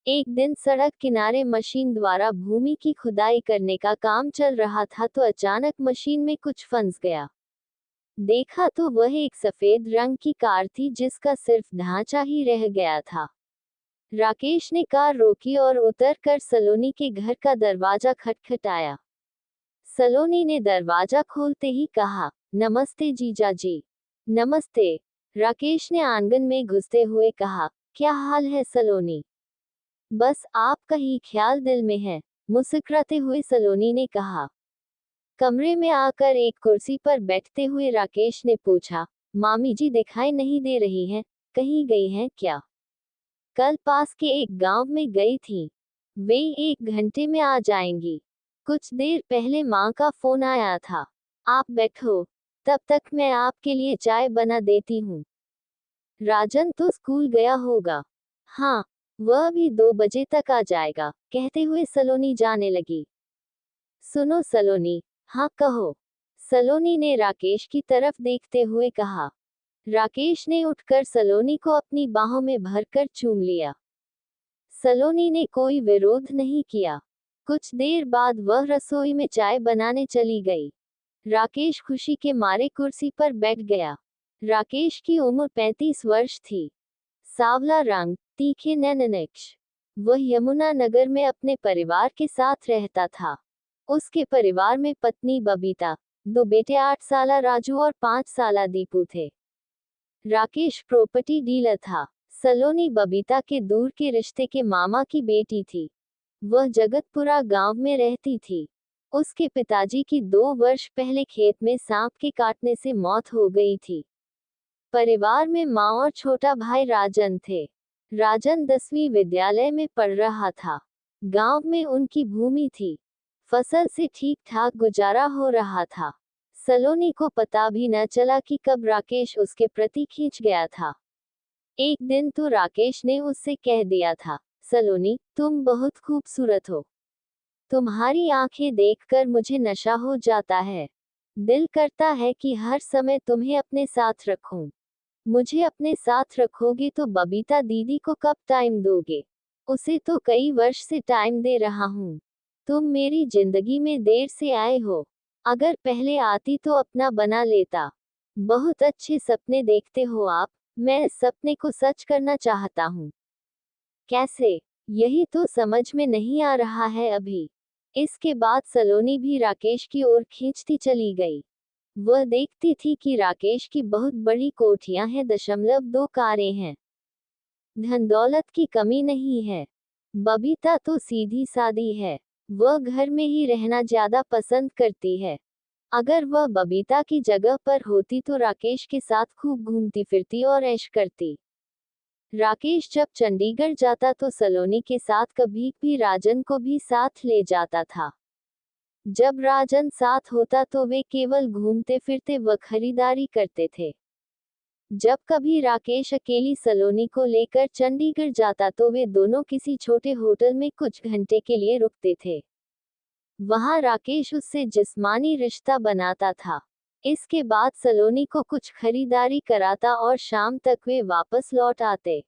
एक दिन सड़क किनारे मशीन द्वारा भूमि की खुदाई करने का काम चल रहा था तो अचानक मशीन में कुछ फंस गया। देखा तो वह एक सफेद रंग की कार थी जिसका सिर्फ ढांचा ही रह गया था। राकेश ने कार रोकी और उतर कर सलोनी के घर का दरवाजा खटखटाया। सलोनी ने दरवाजा खोलते ही कहा, नमस्ते जीजा जी। नमस्ते, राकेश ने आंगन में घुसते हुए कहा। क्या हाल है सलोनी? बस आपका ही ख्याल दिल में है, मुस्कुराते हुए सलोनी ने कहा। कमरे में आकर एक कुर्सी पर बैठते हुए राकेश ने पूछा, मामी जी दिखाई नहीं दे रही हैं, कहीं गई हैं क्या? कल पास के एक गांव में गई थी। वे 1 घंटे में आ जाएंगी। कुछ देर पहले माँ का फोन आया था। आप बैठो, तब तक मैं आपके लिए चाय बना देती हूँ। राजन तो स्कूल गया होगा। हाँ, वह भी 2 बजे तक आ जाएगा, कहते हुए सलोनी जाने लगी। सुनो सलोनी। हाँ कहो, सलोनी ने राकेश की तरफ देखते हुए कहा। राकेश ने उठकर सलोनी को अपनी बाहों में भरकर चूम लिया। सलोनी ने कोई विरोध नहीं किया। कुछ देर बाद वह रसोई में चाय बनाने चली गई। राकेश खुशी के मारे कुर्सी पर बैठ गया। राकेश की उम्र 35 वर्ष थी। सांवला रंग, तीखे नैननक्श। वह यमुना नगर में अपने परिवार के साथ रहता था। उसके परिवार में पत्नी बबीता, 2 बेटे 8 साला राजू और 5 साला दीपू थे। राकेश प्रॉपर्टी डीलर था। सलोनी बबीता के दूर के रिश्ते के मामा की बेटी थी। वह जगतपुरा गांव में रहती थी। उसके पिताजी की 2 वर्ष पहले खेत में सांप के काटने से मौत हो गई थी। परिवार में माँ और छोटा भाई राजन थे। राजन 10वीं विद्यालय में पढ़ रहा था। गांव में उनकी भूमि थी। फसल से ठीक ठाक गुजारा हो रहा था। सलोनी को पता भी न चला कि कब राकेश उसके प्रति खींच गया था। एक दिन तो राकेश ने उससे कह दिया था, सलोनी, तुम बहुत खूबसूरत हो। तुम्हारी आंखें देखकर मुझे नशा हो जाता है। दिल करता है कि हर समय तुम्हें अपने साथ रखूं। मुझे अपने साथ रखोगे तो बबीता दीदी को कब टाइम दोगे? उसे तो कई वर्ष से टाइम दे रहा हूँ। तुम मेरी जिंदगी में देर से आए हो। अगर पहले आती तो अपना बना लेता। बहुत अच्छे सपने देखते हो आप। मैं इस सपने को सच करना चाहता हूँ। कैसे? यही तो समझ में नहीं आ रहा है अभी। इसके बाद सलोनी भी राकेश की ओर खींचती चली गई। वह देखती थी कि राकेश की बहुत बड़ी कोठियां हैं, 2 कारें हैं। धन दौलत की कमी नहीं है। बबीता तो सीधी सादी है। वह घर में ही रहना ज्यादा पसंद करती है। अगर वह बबीता की जगह पर होती तो राकेश के साथ खूब घूमती फिरती और ऐश करती। राकेश जब चंडीगढ़ जाता तो सलोनी के साथ कभी भी राजन को भी साथ ले जाता था। जब राजन साथ होता तो वे केवल घूमते फिरते व खरीदारी करते थे। जब कभी राकेश अकेली सलोनी को लेकर चंडीगढ़ जाता तो वे दोनों किसी छोटे होटल में कुछ घंटे के लिए रुकते थे। वहां राकेश उससे जिस्मानी रिश्ता बनाता था। इसके बाद सलोनी को कुछ खरीदारी कराता और शाम तक वे वापस लौट आते।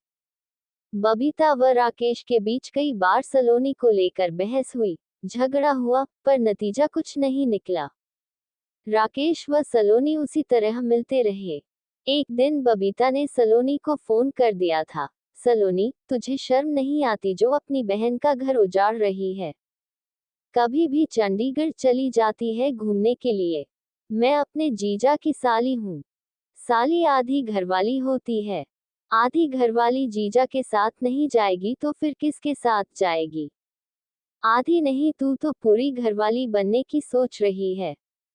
बबीता व राकेश के बीच कई बार सलोनी को लेकर बहस हुई, झगड़ा हुआ, पर नतीजा कुछ नहीं निकला। राकेश व सलोनी उसी तरह मिलते रहे। एक दिन बबीता ने सलोनी को फोन कर दिया था, सलोनी, तुझे शर्म नहीं आती जो अपनी बहन का घर उजाड़ रही है? कभी भी चंडीगढ़ चली जाती है घूमने के लिए। मैं अपने जीजा की साली हूँ। साली आधी घरवाली होती है। आधी घरवाली जीजा के साथ नहीं जाएगी तो फिर किसके साथ जाएगी? आधी नहीं, तू तो पूरी घरवाली बनने की सोच रही है।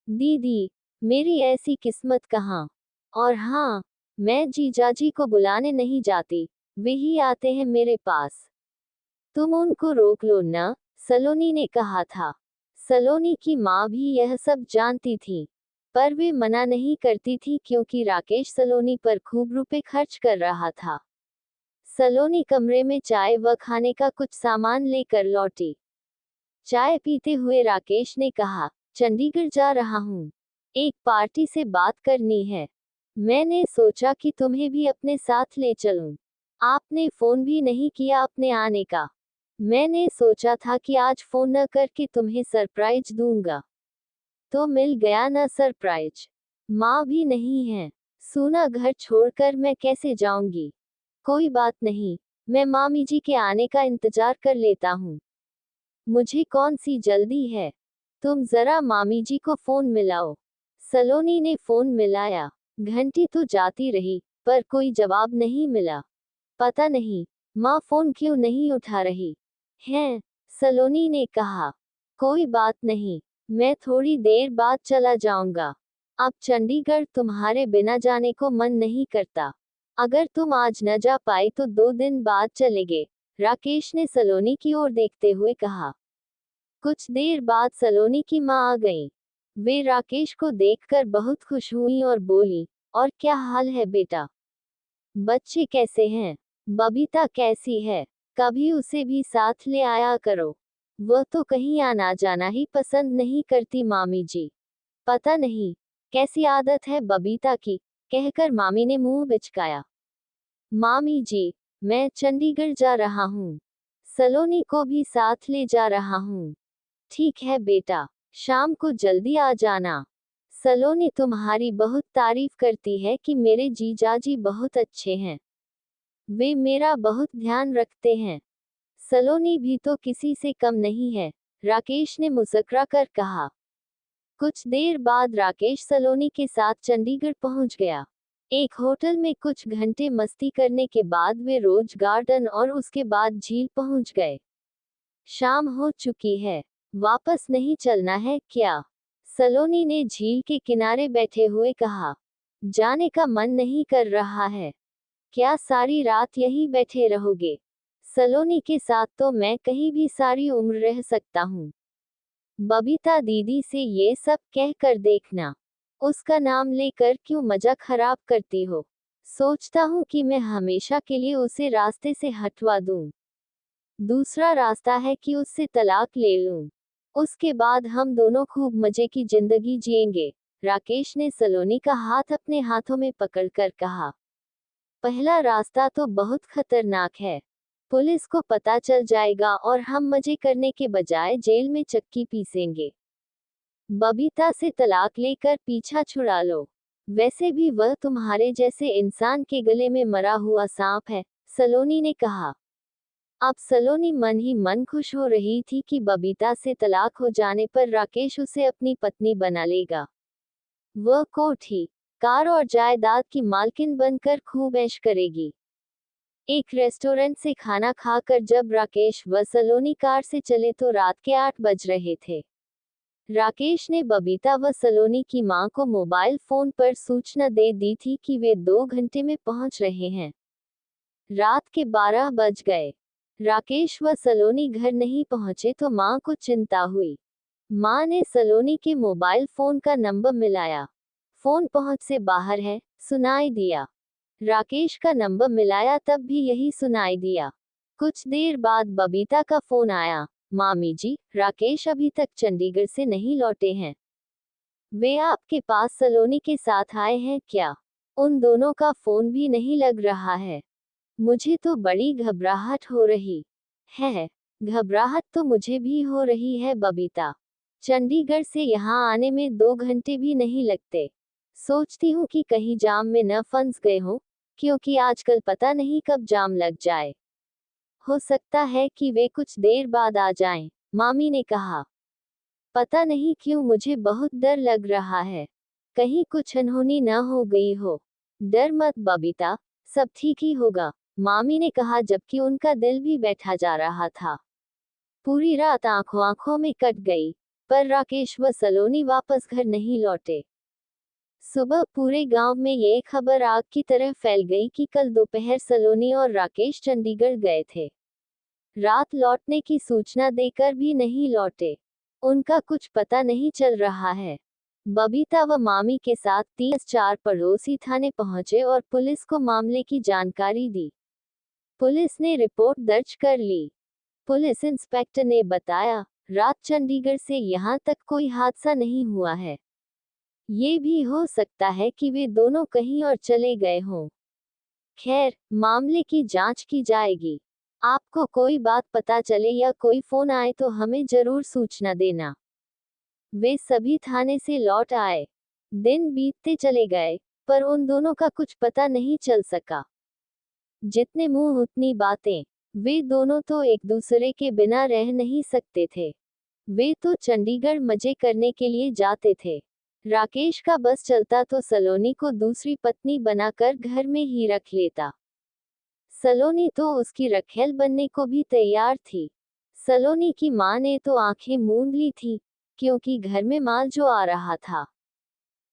दीदी, मेरी ऐसी किस्मत कहाँ। और हाँ, मैं जीजाजी को बुलाने नहीं जाती, वे ही आते हैं मेरे पास। तुम उनको रोक लो ना, सलोनी ने कहा था। सलोनी की माँ भी यह सब जानती थी, पर वे मना नहीं करती थी क्योंकि राकेश सलोनी पर खूब रुपए खर्च कर रहा था। सलोनी कमरे में चाय व खाने का कुछ सामान लेकर लौटी। चाय पीते हुए राकेश ने कहा, चंडीगढ़ जा रहा हूँ। एक पार्टी से बात करनी है। मैंने सोचा कि तुम्हें भी अपने साथ ले चलूं। आपने फोन भी नहीं किया अपने आने का। मैंने सोचा था कि आज फोन न करके तुम्हें सरप्राइज दूंगा, तो मिल गया ना सरप्राइज। माँ भी नहीं है, सूना घर छोड़कर मैं कैसे जाऊंगी। कोई बात नहीं, मैं मामी जी के आने का इंतजार कर लेता हूँ। मुझे कौन सी जल्दी है, तुम जरा मामी जी को फोन मिलाओ। सलोनी ने फोन मिलाया। घंटी तो जाती रही, पर कोई जवाब नहीं मिला। पता नहीं, माँ फोन क्यों नहीं उठा रही हैं, सलोनी ने कहा। कोई बात नहीं, मैं थोड़ी देर बाद चला जाऊंगा। अब चंडीगढ़ तुम्हारे बिना जाने को मन नहीं करता। अगर तुम आज न जा पाए तो 2 दिन बाद चलेंगे, राकेश ने सलोनी की ओर देखते हुए कहा। कुछ देर बाद सलोनी की माँ आ गईं। वे राकेश को देखकर बहुत खुश हुई और बोली, और क्या हाल है बेटा? बच्चे कैसे हैं? बबीता कैसी है? कभी उसे भी साथ ले आया करो। वह तो कहीं आना जाना ही पसंद नहीं करती मामी जी। पता नहीं, कैसी आदत है बबीता की, कहकर मामी ने मुंह बिचकाया। मामी जी, मैं चंडीगढ़ जा रहा हूँ। सलोनी को भी साथ ले जा रहा हूँ। ठीक है बेटा, शाम को जल्दी आ जाना। सलोनी तुम्हारी बहुत तारीफ करती है कि मेरे जीजाजी बहुत अच्छे हैं। वे मेरा बहुत ध्यान रखते हैं। सलोनी भी तो किसी से कम नहीं है, राकेश ने मुस्कुरा कर कहा। कुछ देर बाद राकेश सलोनी के साथ चंडीगढ़ पहुंच गया। एक होटल में कुछ घंटे मस्ती करने के बाद वे रोज गार्डन और उसके बाद झील पहुंच गए। शाम हो चुकी है, वापस नहीं चलना है क्या? सलोनी ने झील के किनारे बैठे हुए कहा। जाने का मन नहीं कर रहा है। क्या सारी रात यहीं बैठे रहोगे? सलोनी के साथ तो मैं कहीं भी सारी उम्र रह सकता हूँ। बबीता दीदी से ये सब कह कर देखना। उसका नाम लेकर क्यों मजा खराब करती हो? सोचता हूँ कि मैं हमेशा के लिए उसे रास्ते से हटवा दूँ। दूसरा रास्ता है कि उससे तलाक ले लूं। उसके बाद हम दोनों खूब मजे की जिंदगी जिएंगे, राकेश ने सलोनी का हाथ अपने हाथों में पकड़कर कहा। पहला रास्ता तो बहुत खतरनाक है। पुलिस को पता चल जाएगा और हम मजे करने के बजाय जेल में चक्की पीसेंगे। बबीता से तलाक लेकर पीछा छुड़ा लो। वैसे भी वह तुम्हारे जैसे इंसान के गले में मरा हुआ सांप है, सलोनी ने कहा। अब सलोनी मन ही मन खुश हो रही थी कि बबीता से तलाक हो जाने पर राकेश उसे अपनी पत्नी बना लेगा। वह कोठी, कार और जायदाद की मालकिन बनकर खूब ऐश करेगी। एक रेस्टोरेंट से खाना खाकर जब राकेश व सलोनी कार से चले तो रात के 8 बज रहे थे। राकेश ने बबीता व सलोनी की मां को मोबाइल फोन पर सूचना दे दी थी कि वे 2 घंटे में पहुंच रहे हैं। रात के 12 बज गए। राकेश व सलोनी घर नहीं पहुंचे तो मां को चिंता हुई। मां ने सलोनी के मोबाइल फोन का नंबर मिलाया। फोन पहुंच से बाहर है, सुनाई दिया। राकेश का नंबर मिलाया तब भी यही सुनाई दिया। कुछ देर बाद बबीता का फोन आया। मामी जी, राकेश अभी तक चंडीगढ़ से नहीं लौटे हैं। वे आपके पास सलोनी के साथ आए हैं क्या? उन दोनों का फोन भी नहीं लग रहा है। मुझे तो बड़ी घबराहट हो रही है। घबराहट तो मुझे भी हो रही है बबीता। चंडीगढ़ से यहाँ आने में 2 घंटे भी नहीं लगते। सोचती हूँ कि कहीं जाम में न फंस गए हो, क्योंकि आजकल पता नहीं कब जाम लग जाए। हो सकता है कि वे कुछ देर बाद आ जाएं, मामी ने कहा। पता नहीं क्यों मुझे बहुत डर लग रहा है। कहीं कुछ अनहोनी न हो गई हो। डर मत बबीता, सब ठीक ही होगा, मामी ने कहा जबकि उनका दिल भी बैठा जा रहा था। पूरी रात आंखों आंखों में कट गई, पर राकेश व सलोनी वापस घर नहीं लौटे। सुबह पूरे गांव में ये खबर आग की तरह फैल गई कि कल दोपहर सलोनी और राकेश चंडीगढ़ गए थे। रात लौटने की सूचना देकर भी नहीं लौटे। उनका कुछ पता नहीं चल रहा है। बबीता व मामी के साथ 3-4 पड़ोसी थाने पहुंचे और पुलिस को मामले की जानकारी दी। पुलिस ने रिपोर्ट दर्ज कर ली। पुलिस इंस्पेक्टर ने बताया, रात चंडीगढ़ से यहां तक कोई हादसा नहीं हुआ है। ये भी हो सकता है कि वे दोनों कहीं और चले गए हों। खैर, मामले की जांच की जाएगी। आपको कोई बात पता चले या कोई फोन आए तो हमें जरूर सूचना देना। वे सभी थाने से लौट आए। दिन बीतते चले गए, पर उन दोनों का कुछ पता नहीं चल सका। जितने मुंह उतनी बातें। वे दोनों तो एक दूसरे के बिना रह नहीं सकते थे। वे तो चंडीगढ़ मजे करने के लिए जाते थे। राकेश का बस चलता तो सलोनी को दूसरी पत्नी बनाकर घर में ही रख लेता। सलोनी तो उसकी रखेल बनने को भी तैयार थी। सलोनी की मां ने तो आंखें मूंद ली थी, क्योंकि घर में माल जो आ रहा था।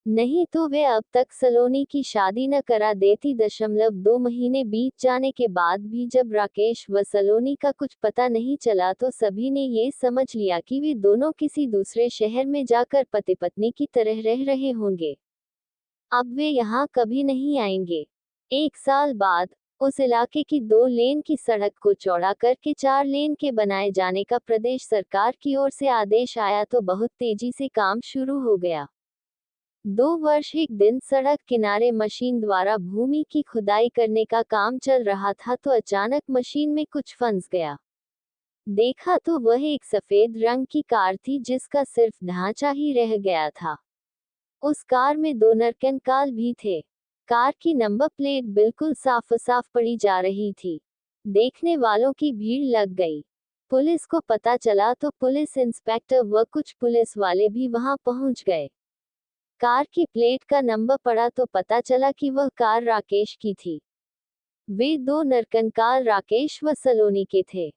नहीं तो वे अब तक सलोनी की शादी न करा देती। 2 महीने बीत जाने के बाद भी जब राकेश व सलोनी का कुछ पता नहीं चला तो सभी ने ये समझ लिया कि वे दोनों किसी दूसरे शहर में जाकर पति पत्नी की तरह रह रहे होंगे। अब वे यहाँ कभी नहीं आएंगे। 1 साल बाद उस इलाके की 2 लेन की सड़क को चौड़ा करके 4 लेन के बनाए जाने का प्रदेश सरकार की ओर से आदेश आया तो बहुत तेजी से काम शुरू हो गया। 2 वर्ष एक दिन सड़क किनारे मशीन द्वारा भूमि की खुदाई करने का काम चल रहा था तो अचानक मशीन में कुछ फंस गया। देखा तो वह एक सफेद रंग की कार थी जिसका सिर्फ ढांचा ही रह गया था। उस कार में 2 नरकंकाल भी थे। कार की नंबर प्लेट बिल्कुल साफ साफ पड़ी जा रही थी। देखने वालों की भीड़ लग गई। पुलिस को पता चला तो पुलिस इंस्पेक्टर व कुछ पुलिस वाले भी वहां पहुंच गए। कार की प्लेट का नंबर पड़ा तो पता चला कि वह कार राकेश की थी। वे 2 नरकंकाल राकेश व सलोनी के थे।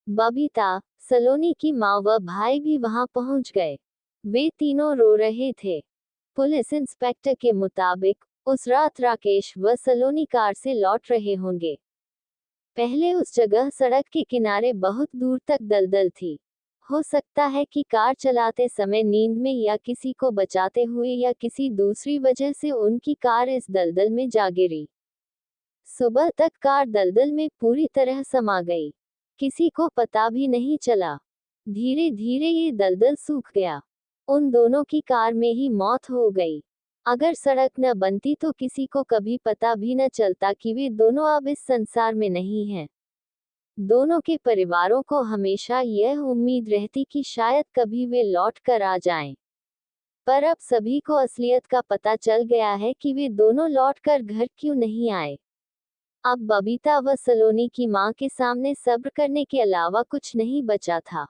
बबीता, सलोनी की मां व भाई भी वहां पहुंच गए। वे तीनों रो रहे थे। पुलिस इंस्पेक्टर के मुताबिक उस रात राकेश व सलोनी कार से लौट रहे होंगे। पहले उस जगह सड़क के किनारे बहुत दूर तक दलदल थी। हो सकता है कि कार चलाते समय नींद में या किसी को बचाते हुए या किसी दूसरी वजह से उनकी कार इस दलदल में जा गिरी। सुबह तक कार दलदल में पूरी तरह समा गई। किसी को पता भी नहीं चला। धीरे धीरे ये दलदल सूख गया। उन दोनों की कार में ही मौत हो गई। अगर सड़क न बनती तो किसी को कभी पता भी न चलता कि वे दोनों अब इस संसार में नहीं हैं। दोनों के परिवारों को हमेशा यह उम्मीद रहती कि शायद कभी वे लौट कर आ जाएं। पर अब सभी को असलियत का पता चल गया है कि वे दोनों लौट कर घर क्यों नहीं आए। अब बबीता व सलोनी की मां के सामने सब्र करने के अलावा कुछ नहीं बचा था।